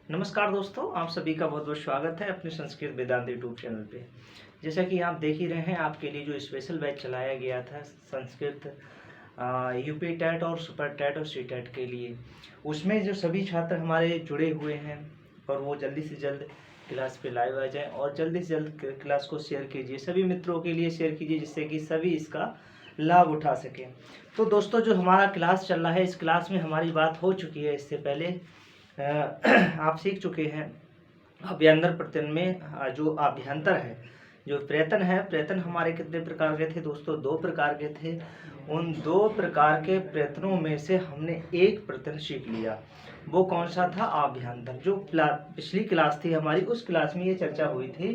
नमस्कार दोस्तों, आप सभी का बहुत बहुत स्वागत है अपने संस्कृत वेदांत यूट्यूब चैनल पे। जैसा कि आप देख ही रहे हैं, आपके लिए जो स्पेशल बैच चलाया गया था संस्कृत यूपी टेट और सुपर टेट और सी टेट के लिए, उसमें जो सभी छात्र हमारे जुड़े हुए हैं और वो जल्दी से जल्द क्लास पे लाइव आ जाएं और जल्दी से जल्द क्लास को शेयर कीजिए, सभी मित्रों के लिए शेयर कीजिए जिससे कि सभी इसका लाभ उठा सकें। तो दोस्तों, जो हमारा क्लास चल रहा है, इस क्लास में हमारी बात हो चुकी है इससे पहले। आप सीख चुके हैं अभ्यंतर प्रत्यन में जो अभ्यंतर है, जो प्रयत्न है, प्रयत्न हमारे कितने प्रकार के थे दोस्तों? 2 प्रकार के थे। उन 2 प्रकार के प्रयत्नों में से हमने एक प्रयत्न सीख लिया। वो कौन सा था? अभ्यंतर। जो पिछली क्लास थी हमारी, उस क्लास में ये चर्चा हुई थी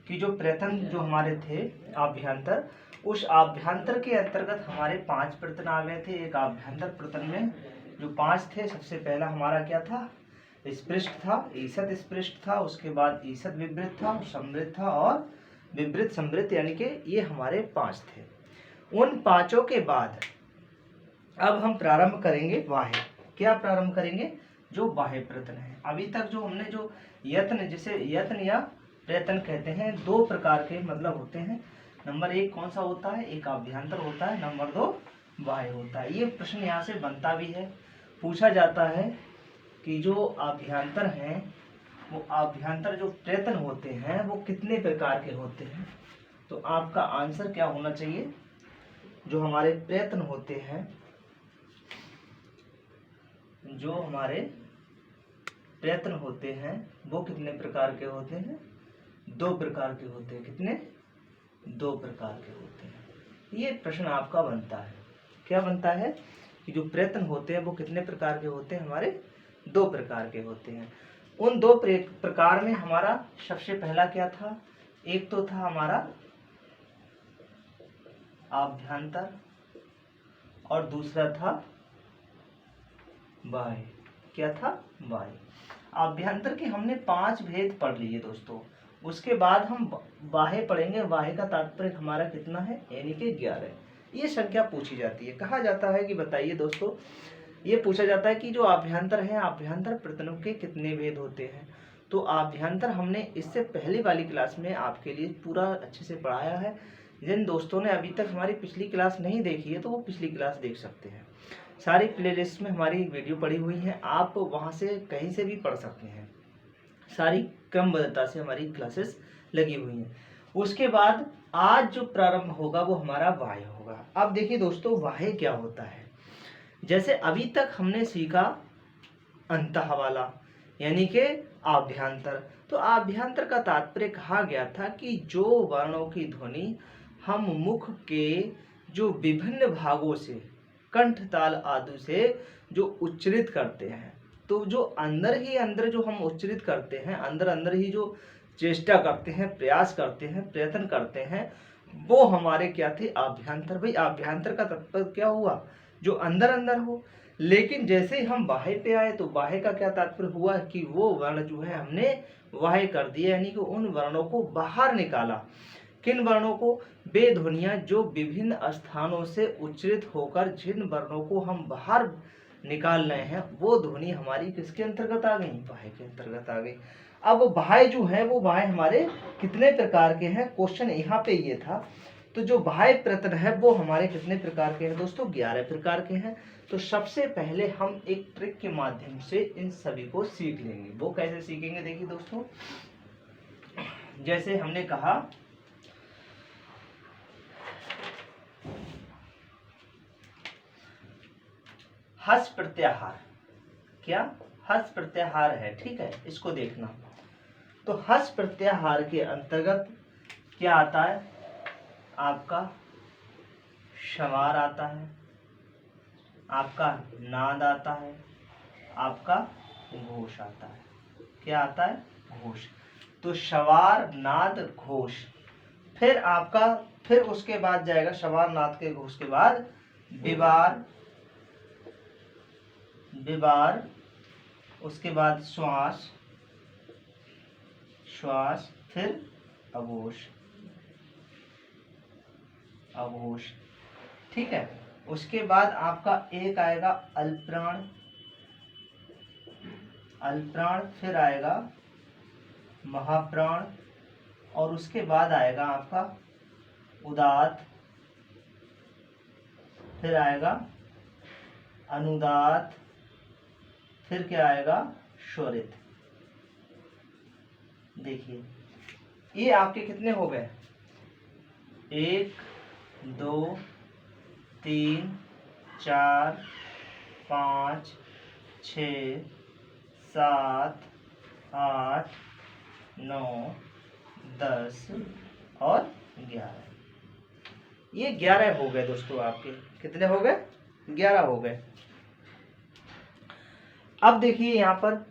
कि जो प्रयत्न जो हमारे थे अभ्यंतर, उस अभ्यंतर के अंतर्गत हमारे 5 प्रयत्न आ गए थे। एक अभ्यंतर प्रयत्न में जो 5 थे, सबसे पहला हमारा क्या था? स्पृष्ट था, ईसत स्पृष्ट था, उसके बाद ईसत विवृत था, समृद्ध था और विवृत समृद्ध, यानी कि ये हमारे 5 थे। उन 5 के बाद अब हम प्रारंभ करेंगे बाह्य। क्या प्रारंभ करेंगे? जो बाह्य प्रयत्न है। अभी तक जो हमने जो यत्न, जिसे यत्न या प्रयत्न कहते हैं, 2 प्रकार के मतलब होते हैं। नंबर 1 कौन सा होता है? एक अभ्यंतर होता है, नंबर 2 बाह्य होता है। ये प्रश्न यहाँ से बनता भी है, पूछा जाता है कि जो अभ्यंतर हैं, वो अभ्यंतर जो प्रयत्न होते हैं वो कितने प्रकार के होते हैं? तो आपका आंसर क्या होना चाहिए? जो हमारे प्रयत्न होते हैं, जो हमारे प्रयत्न होते हैं वो कितने प्रकार के होते हैं? 2 प्रकार के होते हैं। कितने? 2 प्रकार के होते हैं। ये प्रश्न आपका बनता है। क्या बनता है? कि जो प्रयत्न होते हैं वो कितने प्रकार के होते हैं? हमारे 2 प्रकार के होते हैं। उन 2 प्रकार में हमारा सबसे पहला क्या था? एक तो था हमारा आभ्यंतर और दूसरा था बाह्य। क्या था? बाह्य। आभ्यंतर के हमने 5 भेद पढ़ लिए दोस्तों। उसके बाद हम बाह्य पढ़ेंगे। बाह्य का तात्पर्य हमारा कितना है? यानी कि 11। ये संख्या पूछी जाती है। कहा जाता है कि बताइए दोस्तों, ये पूछा जाता है कि जो आभ्यंतर है, आभ्यंतर प्रत्ययों के कितने भेद होते हैं? तो आभ्यंतर हमने इससे पहले वाली क्लास में आपके लिए पूरा अच्छे से पढ़ाया है। जिन दोस्तों ने अभी तक हमारी पिछली क्लास नहीं देखी है तो वो पिछली क्लास देख सकते हैं। सारी प्लेलिस्ट में हमारी वीडियो पड़ी हुई है, आप वहाँ से कहीं से भी पढ़ सकते हैं। सारी क्रमबद्धता से हमारी क्लासेस लगी हुई हैं। उसके बाद आज जो प्रारंभ होगा वो हमारा बाह्य होगा। अब देखिए दोस्तों, बाह्य क्या होता है? जैसे अभी तक हमने सीखा अंतः वाला, यानी कि आभ्यंतर। तो आभ्यंतर का तात्पर्य कहा गया था कि जो वर्णों की ध्वनि हम मुख के जो विभिन्न भागों से, कंठ ताल आदि से जो उच्चरित करते हैं, तो जो अंदर ही अंदर जो हम उच्चरित करते हैं, अंदर अंदर ही जो चेष्टा करते हैं, प्रयास करते हैं, प्रयत्न करते हैं, वो हमारे क्या थे? आभ्यंतर। भाई, आभ्यंतर का तात्पर्य क्या हुआ? जो अंदर अंदर हो। लेकिन जैसे ही हम बाह्य पे आए तो बाह्य का क्या तात्पर्य हुआ? कि वो वर्ण जो है हमने बाह्य कर दिया, यानी कि उन वर्णों को बाहर निकाला। किन वर्णों को? वे ध्वनियां जो विभिन्न स्थानों से उच्चरित होकर जिन वर्णों को हम बाहर निकाल रहे हैं, वो ध्वनि हमारी किसके अंतर्गत आ गई? बाह्य के अंतर्गत आ गई। अब बाह्य जो है वो बाह्य हमारे कितने प्रकार के हैं? क्वेश्चन यहाँ पे ये था। तो जो बाह्य प्रयत्न है वो हमारे कितने प्रकार के हैं दोस्तों? 11 प्रकार के हैं। तो सबसे पहले हम एक ट्रिक के माध्यम से इन सभी को सीख लेंगे। वो कैसे सीखेंगे? देखिए दोस्तों, जैसे हमने कहा हस प्रत्याहार। क्या? हस प्रत्याहार है, ठीक है, इसको देखना। तो हस प्रत्याहार के अंतर्गत क्या आता है? आपका शवार आता है, आपका नाद आता है, आपका घोष आता है। क्या आता है? घोष। तो शवार, नाद, घोष। फिर आपका, फिर उसके बाद जाएगा शवार, नाद के घोष के बाद विवार, विवार, उसके बाद श्वास, श्वास, फिर अघोष, अघोष, ठीक है। उसके बाद आपका एक आएगा अल्पप्राण, अल्पप्राण, फिर आएगा महाप्राण, और उसके बाद आएगा आपका उदात्त, फिर आएगा अनुदात्त, फिर क्या आएगा स्वरित। देखिए ये आपके कितने हो गए, 1 2 3 4 5 6 7 8 9 10 और 11। ये 11 हो गए दोस्तों आपके। कितने हो गए, 11 हो गए। अब देखिए यहाँ पर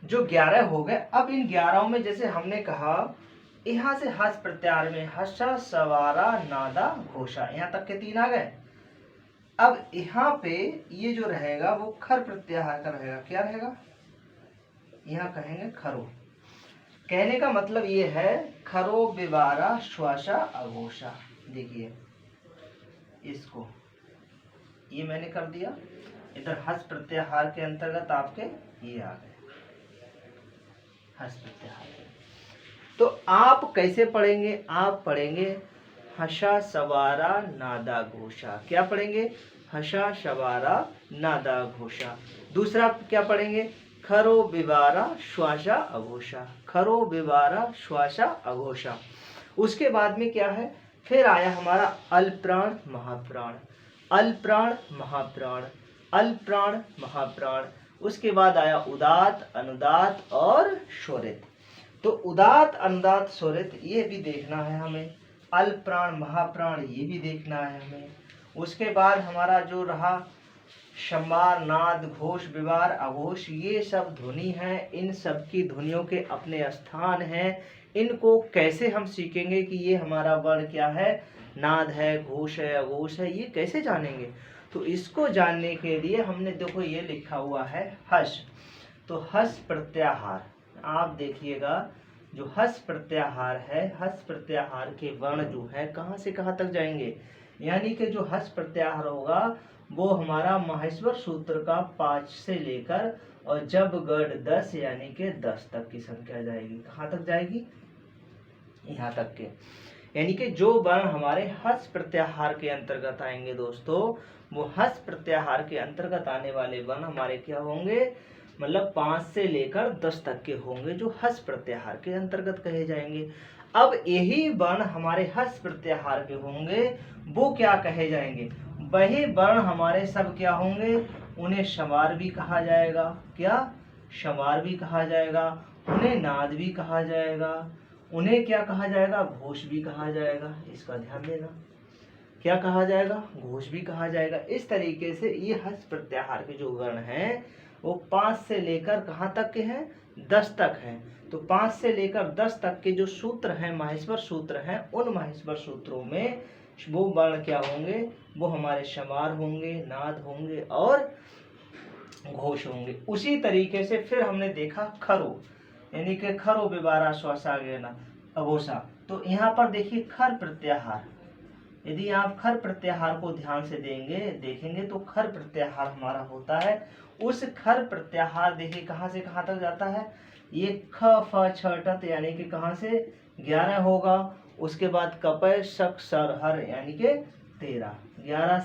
जो 11 हो गए, अब इन 11 में जैसे हमने कहा यहाँ से हस प्रत्याहार में हर्षा सवारा नादा घोषा, यहाँ तक के 3 आ गए। अब यहाँ पे ये जो रहेगा वो खर प्रत्याहार का रहेगा। क्या रहेगा, यहाँ कहेंगे खरो। कहने का मतलब ये है खरो विवारा श्वासा अघोषा। देखिए इसको ये मैंने कर दिया, इधर हस प्रत्याहार के अंतर्गत आपके ये आ गए हस प्रत्याहार। तो आप कैसे पढ़ेंगे, आप पढ़ेंगे हसा सवारा नादा घोषा। क्या पढ़ेंगे, हसा सवारा नादा घोषा। दूसरा क्या पढ़ेंगे, खरो विवारा श्वासा अघोषा, खरो विवारा श्वासा अघोषा। उसके बाद में क्या है, फिर आया हमारा अल्पप्राण महाप्राण, अल्पप्राण महाप्राण, अल्पप्राण महाप्राण। उसके बाद आया उदात्त अनुदात्त और स्वरित। तो उदात्त अनुदात्त स्वरित ये भी देखना है हमें, अल्पप्राण महाप्राण ये भी देखना है हमें। उसके बाद हमारा जो रहा शंबार नाद घोष विवार अघोष, ये सब ध्वनि हैं, इन सब की ध्वनियों के अपने स्थान हैं। इनको कैसे हम सीखेंगे कि ये हमारा वर्ण क्या है, नाद है, घोष है, अघोष है, ये कैसे जानेंगे। तो इसको जानने के लिए हमने देखो ये लिखा हुआ है हस। तो हस प्रत्याहार आप देखिएगा, जो हस प्रत्याहार है, हस प्रत्याहार के वर्ण जो है कहाँ से कहाँ तक जाएंगे, यानी कि जो हस प्रत्याहार होगा वो हमारा माहेश्वर सूत्र का 5 से लेकर और जब गढ़ 10 यानी कि 10 तक की संख्या जाएगी। कहाँ तक जाएगी, यहाँ तक के। यानी कि जो वर्ण हमारे हस प्रत्याहार के अंतर्गत आएंगे दोस्तों, वो हस प्रत्याहार के अंतर्गत आने वाले वर्ण हमारे क्या होंगे, मतलब 5 से लेकर 10 तक के होंगे जो हस प्रत्याहार के अंतर्गत कहे जाएंगे। अब यही वर्ण हमारे हस प्रत्याहार के होंगे वो क्या कहे जाएंगे, वही वर्ण हमारे सब क्या होंगे, उन्हें शमार भी कहा जाएगा। क्या, शमार भी कहा जाएगा, उन्हें नाद भी कहा जाएगा, उन्हें क्या कहा जाएगा, घोष भी कहा जाएगा। इसका ध्यान देना, क्या कहा जाएगा, घोष भी कहा जाएगा। इस तरीके से ये हस प्रत्याहार के जो वर्ण हैं वो 5 से लेकर कहाँ तक के हैं, 10 तक हैं। तो 5 से लेकर 10 तक के जो सूत्र हैं, माहेश्वर सूत्र हैं, उन माहेश्वर सूत्रों में वो वर्ण क्या होंगे, वो हमारे शमार होंगे, नाद होंगे और घोष होंगे। उसी तरीके से फिर हमने देखा खरो, यानी कि खरो विवारा श्वासा अघोषा। तो यहाँ पर देखिए खर प्रत्याहार, यदि आप खर प्रत्याहार को ध्यान से देखेंगे तो खर प्रत्याहार हमारा होता है। उस खर प्रत्याहार देखिए कहाँ से कहाँ तक जाता है, ये ख फ छ ट यानी कि कहाँ से 11 होगा। उसके बाद कपय शक सर हर यानी कि 13, 11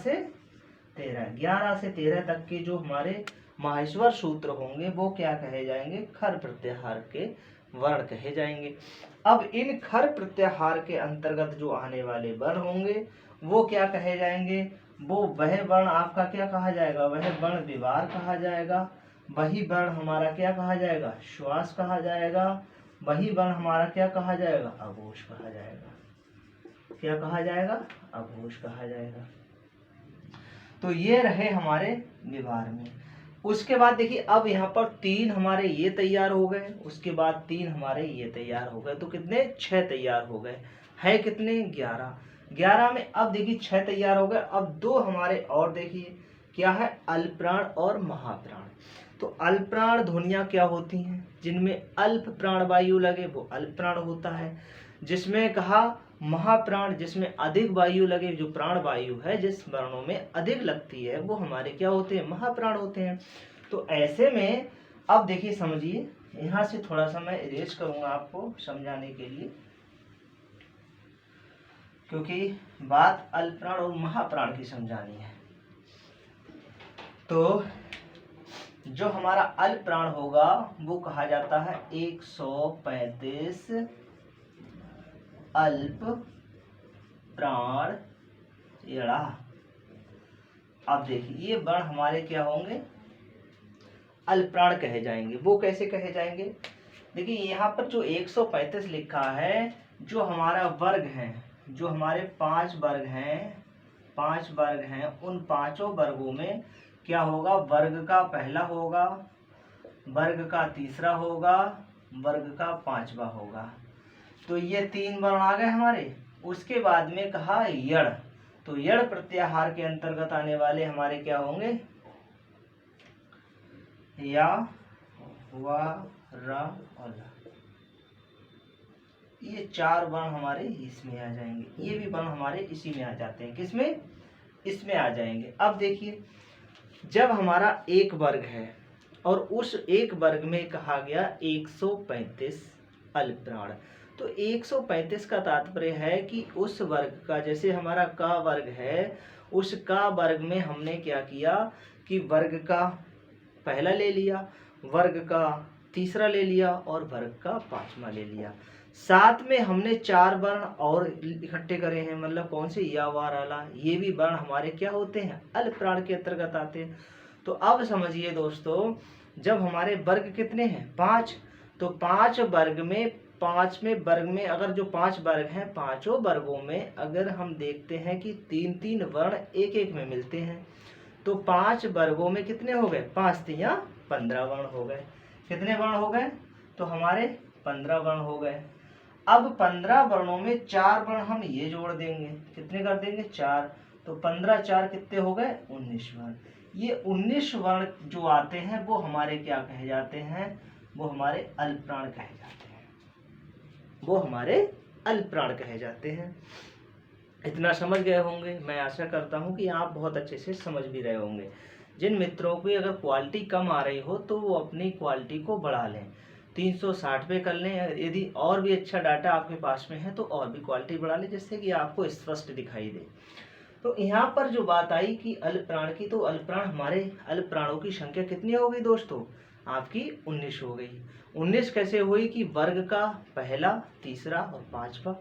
से 13 तक के जो हमारे माहेश्वर सूत्र होंगे वो क्या कहे जाएंगे, खर प्रत्याहार के वर्ण कहे जाएंगे। अब इन खर प्रत्याहार के अंतर्गत जो आने वाले वर्ण होंगे वो क्या कहे जाएंगे, वो वह वर्ण आपका क्या कहा जाएगा, वह वर्ण विवार कहा जाएगा। वही वर्ण हमारा क्या कहा जाएगा, श्वास कहा जाएगा। वही वर्ण हमारा क्या कहा जाएगा, अघोष कहा जाएगा। क्या कहा जाएगा, अघोष कहा जाएगा। तो ये रहे हमारे विवार में। उसके बाद देखिए अब यहाँ पर 3 हमारे ये तैयार हो गए, उसके बाद 3 हमारे ये तैयार हो गए, तो कितने 6 तैयार हो गए। है कितने 11 में अब देखिए 6 तैयार हो गए। अब 2 हमारे और देखिए क्या है, अल्पप्राण और महाप्राण। तो अल्पप्राण ध्वनियाँ क्या होती हैं, जिनमें अल्प प्राण वायु लगे वो अल्पप्राण होता है। जिसमें कहा महाप्राण, जिसमें अधिक वायु लगे, जो प्राण वायु है जिस वर्णों में अधिक लगती है वो हमारे क्या होते हैं, महाप्राण होते हैं। तो ऐसे में अब देखिए समझिए, यहाँ से थोड़ा सा मैं इरेज करूंगा आपको समझाने के लिए, क्योंकि बात अल्पप्राण और महाप्राण की समझानी है। तो जो हमारा अल्पप्राण होगा वो कहा जाता है 135 अल्प प्राण एड़ा। अब देखिए ये वर्ण हमारे क्या होंगे, अल्पप्राण कहे जाएंगे। वो कैसे कहे जाएंगे, देखिए यहाँ पर जो 135 लिखा है, जो हमारा वर्ग है, जो हमारे 5 वर्ग हैं, उन पांचों वर्गों में क्या होगा, वर्ग का पहला होगा, वर्ग का तीसरा होगा, वर्ग का पांचवा होगा। तो ये 3 वर्ण आ गए हमारे। उसके बाद में कहा यड़, तो यड़ प्रत्याहार के अंतर्गत आने वाले हमारे क्या होंगे, या, वा, रा और ला। ये 4 वर्ण हमारे इसमें आ जाएंगे। ये भी वर्ण हमारे इसी में आ जाते हैं। किसमें, इसमें आ जाएंगे। अब देखिए जब हमारा एक वर्ग है और उस एक वर्ग में कहा गया 135 अल्पप्राण, तो 135 का तात्पर्य है कि उस वर्ग का, जैसे हमारा का वर्ग है, उस का वर्ग में हमने क्या किया कि वर्ग का पहला ले लिया, वर्ग का तीसरा ले लिया और वर्ग का पांचवा ले लिया। साथ में हमने 4 वर्ण और इकट्ठे करे हैं, मतलब कौन से, या, वा, रा, ला। ये भी वर्ण हमारे क्या होते हैं, अल्पप्राण के अंतर्गत आते हैं। तो अब समझिए दोस्तों, जब हमारे वर्ग कितने हैं, 5, तो 5 वर्ग में, 5वें वर्ग में अगर जो 5 वर्ग हैं, पांचों वर्गों में अगर हम देखते हैं कि 3-3 वर्ण एक एक में मिलते हैं, तो 5 वर्गों में कितने हो गए, 5 तिया 15 वर्ण हो गए। कितने वर्ण हो गए, तो हमारे 15 वर्ण हो गए। अब 15 वर्णों में 4 वर्ण हम ये जोड़ देंगे, कितने कर देंगे, 4, तो 15 4 कितने हो गए, 19 वर्ण। ये 19 वर्ण जो आते हैं वो हमारे क्या कहे जाते हैं, वो हमारे अल्पप्राण कहे जाते हैं, वो हमारे अल्पप्राण कहे जाते हैं। इतना समझ गए होंगे, मैं आशा करता हूं कि आप बहुत अच्छे से समझ भी रहे होंगे। जिन मित्रों की अगर क्वालिटी कम आ रही हो तो वो अपनी क्वालिटी को बढ़ा लें, 360 पे कर लें। यदि और भी अच्छा डाटा आपके पास में है तो और भी क्वालिटी बढ़ा लें, जिससे कि आपको स्पष्ट दिखाई दे। तो यहाँ पर जो बात आई कि अल्पप्राण की, तो अल्पप्राण, हमारे अल्पप्राणों की संख्या कितनी हो गई दोस्तों, आपकी 19 हो गई। 19 कैसे हुई कि वर्ग का पहला, तीसरा और पांचवा।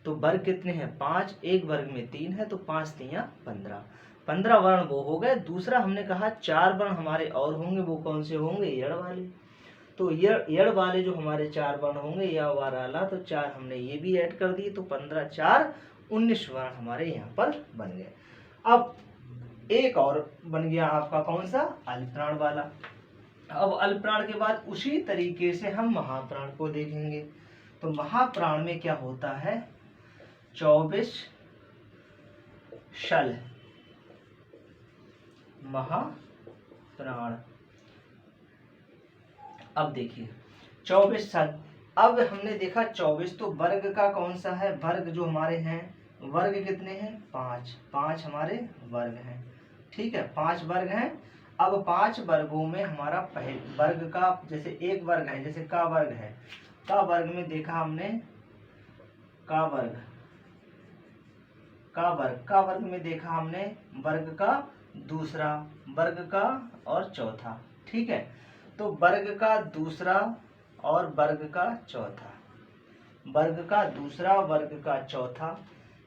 तो वर्ग कितने हैं, 5, एक वर्ग में 3 है, तो 5 तिया 15, 15 वर्ण वो हो गए। दूसरा हमने कहा 4 वर्ण हमारे और होंगे, वो कौन से होंगे, यड़ वाले। तो यड़ वाले जो हमारे 4 वर्ण होंगे, या, वा, रा, ला, तो 4 हमने ये भी ऐड कर दिए, तो 15 4 19 वर्ण हमारे यहाँ पर बन गए। अब एक और बन गया आपका कौन सा, अल्पप्राण वाला। अब अल्पप्राण के बाद उसी तरीके से हम महाप्राण को देखेंगे। तो महाप्राण में क्या होता है, 24 शल महाप्राण। अब देखिए 24 शल, अब हमने देखा 24, तो वर्ग का कौन सा है, वर्ग जो हमारे हैं, वर्ग कितने हैं, 5 हमारे वर्ग हैं, ठीक है, 5 वर्ग हैं। अब 5 वर्गों में हमारा पहले वर्ग का, जैसे एक वर्ग है, जैसे का वर्ग है, का वर्ग में देखा हमने, का वर्ग में देखा हमने वर्ग का दूसरा, वर्ग का और चौथा, ठीक है। तो वर्ग का दूसरा और वर्ग का चौथा, वर्ग का दूसरा, वर्ग का चौथा,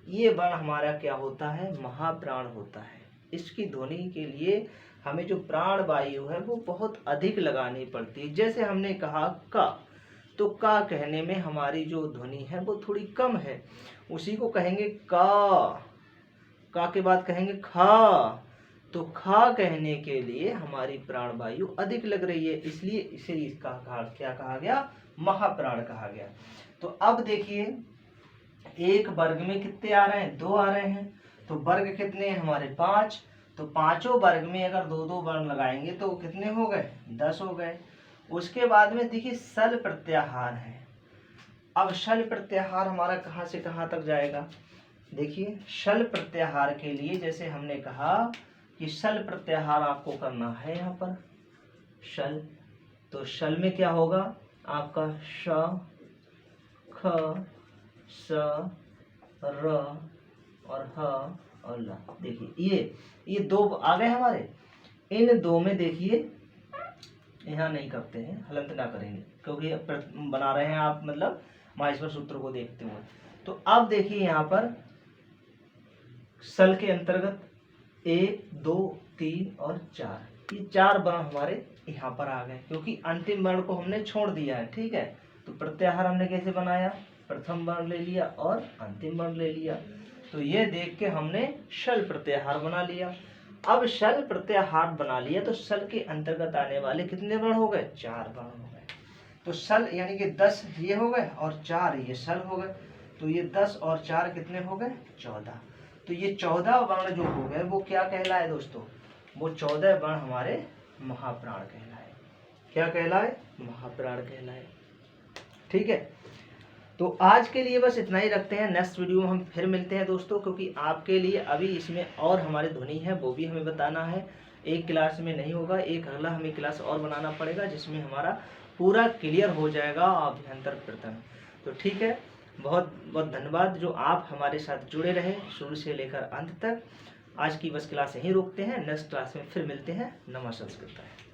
ये वर्ण हमारा क्या होता है, महाप्राण होता है। इसकी ध्वनि के लिए हमें जो प्राण वायु है वो बहुत अधिक लगानी पड़ती है। जैसे हमने कहा का, तो का कहने में हमारी जो ध्वनि है वो थोड़ी कम है, उसी को कहेंगे का के बाद कहेंगे खा, तो खा कहने के लिए हमारी प्राण वायु अधिक लग रही है, इसलिए इसे इसका क्या कहा गया, महाप्राण कहा गया। तो अब देखिए एक वर्ग में कितने आ रहे हैं, 2 आ रहे हैं, तो वर्ग कितने हैं हमारे 5, तो पांचों वर्ग में अगर 2-2 वर्ण लगाएंगे तो कितने हो गए, 10 हो गए। उसके बाद में देखिए शल प्रत्याहार है। अब शल प्रत्याहार हमारा कहाँ से कहाँ तक जाएगा, देखिए शल प्रत्याहार के लिए जैसे हमने कहा कि शल प्रत्याहार आपको करना है, यहाँ पर शल तो शल में क्या होगा आपका श, ख, स, र और ह और ल। देखिए ये दो आ गए हमारे। इन दो में देखिए यहाँ नहीं करते हैं, हलंत ना करेंगे क्योंकि बना रहे हैं आप मतलब माहेश्वर सूत्र को देखते हुए। तो अब देखिए यहाँ पर सल के अंतर्गत 1, 2, 3 और 4, ये 4 वर्ण हमारे यहाँ पर आ गए क्योंकि अंतिम वर्ण को हमने छोड़ दिया है। ठीक है, तो प्रत्याहार हमने कैसे बनाया, प्रथम वर्ण ले लिया और अंतिम वर्ण ले लिया। तो ये देख के हमने शल प्रत्याहार बना लिया। अब शल प्रत्याहार बना लिया तो शल के अंतर्गत आने वाले कितने वर्ण हो गए, 4 वर्ण हो गए। तो शल यानी कि 10 ये हो गए और 4 ये शल हो गए। तो ये 10 और 4 कितने हो गए, 14। तो ये 14 वर्ण जो हो गए वो क्या कहलाए दोस्तों, वो 14 वर्ण हमारे महाप्राण कहलाए। क्या कहलाए, महाप्राण कहलाए। ठीक है, तो आज के लिए बस इतना ही रखते हैं। नेक्स्ट वीडियो में हम फिर मिलते हैं दोस्तों, क्योंकि आपके लिए अभी इसमें और हमारी ध्वनि है वो भी हमें बताना है। एक क्लास में नहीं होगा, एक अगला हमें क्लास और बनाना पड़ेगा जिसमें हमारा पूरा क्लियर हो जाएगा अभ्यंतर प्रथम। तो ठीक है, बहुत बहुत धन्यवाद जो आप हमारे साथ जुड़े रहे शुरू से लेकर अंत तक। आज की बस क्लास यहीं रोकते हैं, नेक्स्ट क्लास में फिर मिलते हैं। नमः संस्कृत।